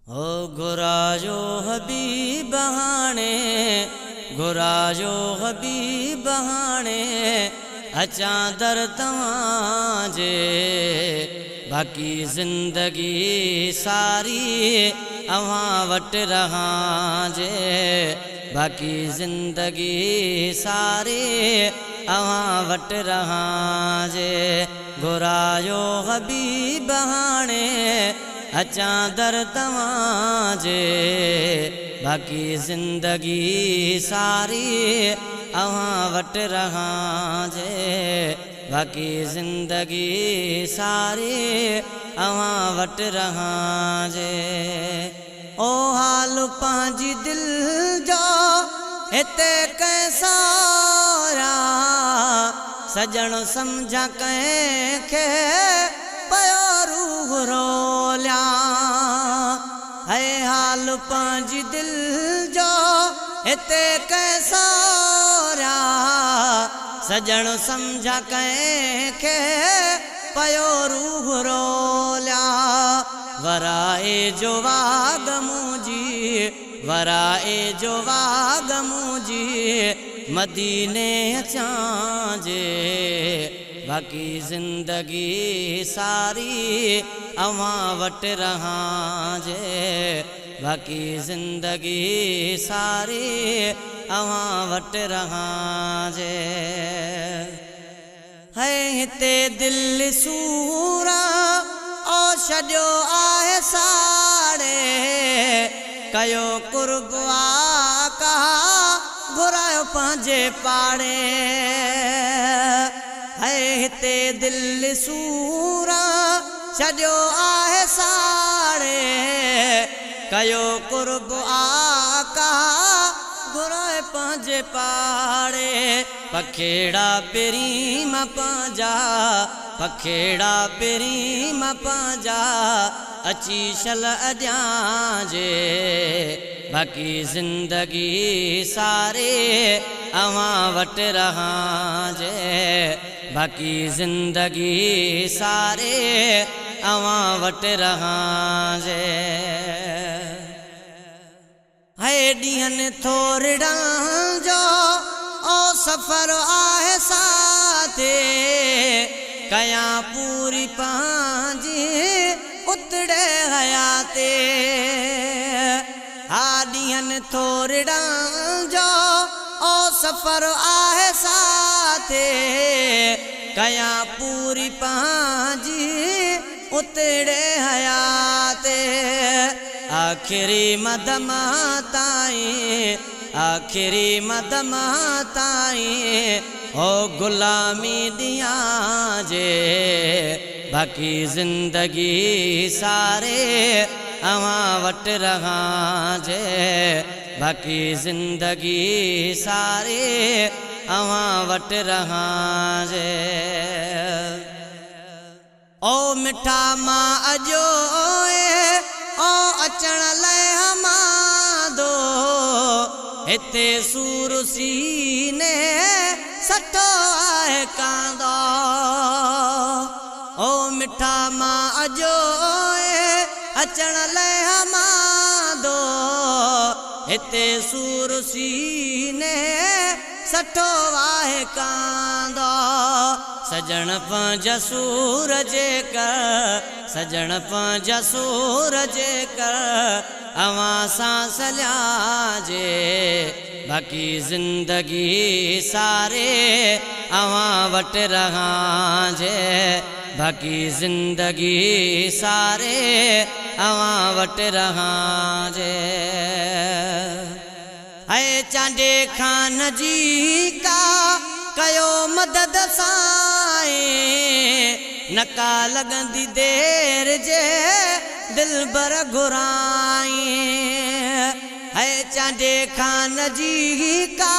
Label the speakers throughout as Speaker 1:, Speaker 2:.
Speaker 1: हो घुरायो हबीब हाणे, घुरायो हबीब हाणे, अचां दर तव्हांजे। बाक़ी ज़िंदगी सारी अव्हां वटि रहां जे। बाक़ी ज़िंदगी सारी अव्हां वटि रहां जे। घुरायो हबीब हाणे, अचां दर तव्हांजे। बाक़ी ज़िंदगी सारी अव्हां वटि रहां जे। बाक़ी ज़िंदगी सारी अव्हां वटि रहां जे। ओ हाल पंहिंजी दिलि जो हिते कंहिं सारा, सजण सम्झा कंहिंखे पयो रूह रोलिया। है हाल पंहिंजी दिलि जो हिते कंहिं सारा, सजण सम्झा कंहिंखे पयो रूह रोलिया। वराए जो वाग मुंहिंजी, वराए जो वाग मुंहिंजी, मदीने अचां जे। बाक़ी ज़िंदगी सारी अव्हां वटि रहां जे। बाक़ी ज़िंदगी सारी अव्हां वटि रहां जे। है हिते दिलि सूरा ओ छॾियो आहे साड़े, कयो कुर्ब आका घुरायो पंहिंजे पाड़े। है हिते दिलि सूरा छॾियो आहे साड़े, कयो कुर्ब आका घुराए पंहिंजे पाड़े। पखेड़ा पहिरीं मां पंहिंजा, पखेड़ा पहिरीं मां पंहिंजा, अची छल अॼां जे। बाक़ी ज़िंदगी सारे अव्हां वटि रहां जे। बाक़ी ज़िंदगी सारे अव्हां वटि रहां जे। है ॾींहंनि थोरड़नि जो ओ सफ़र आहे साथे, कयां पूरी पंहिंजी उतड़े हयाते। हा ॾींहंनि थोरड़नि जो ओ सफ़र आहे साथे, कयां पूरी पंहिंजी उतड़े हयाते। आखिरी मदमा ताईं, आखिरी मदमा ताईं, हो गुलामी ॾियां जे। बाक़ी ज़िंदगी सारे अव्हां वटि रहां जे। बाक़ी ज़िंदगी सारे अव्हां वटि रहां जे। ओ मिठा मां अॼो ओ अचण लाइ हमादो, हिते सूर सीने सठो आहे कांदो। ओ मिठा मां अॼो अचण लाइ हमादो, हिते सूर सीने सठो आहे कांदो। सजण पंहिंजा सूर जे कर, सजण पंहिंजा सूर जे कर, अव्हां सां सलिया जे। बाक़ी ज़िंदगी सारे अव्हां वटि रहां जे। बाक़ी ज़िंदगी सारे अव्हां वटि रहां जे। है चांडे खान जी का कयो मदद साईं, नका लॻंदी देर जे दिलबर घुराई। है चांडे खान जी का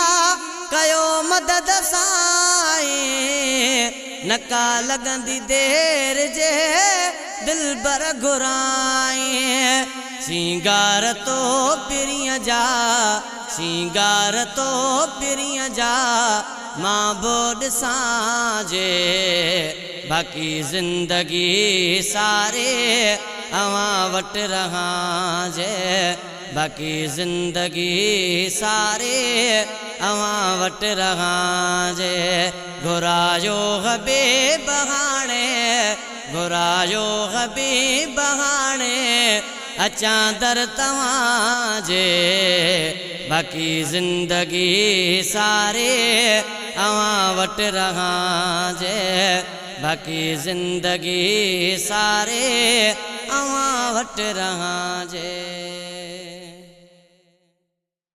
Speaker 1: कयो मदद साईं, नका लॻंदी देर जे दिलबर घुराई। सिंगार तो पिरीअ जा, सिंगार तो पिरीअ जा, मां बोड साजे। बाक़ी ज़िंदगी सारे अवां वट रहां जे बाकी जिंदगी सारे अवां वट रहां जे घुरायो हबीब हाणे घुरायो हबीब हाणे अचां दर तव्हां जे बाकी जिंदगी सारे अवां वट रहां जे बाकी जिंदगी सारे अवां वट रहां जे।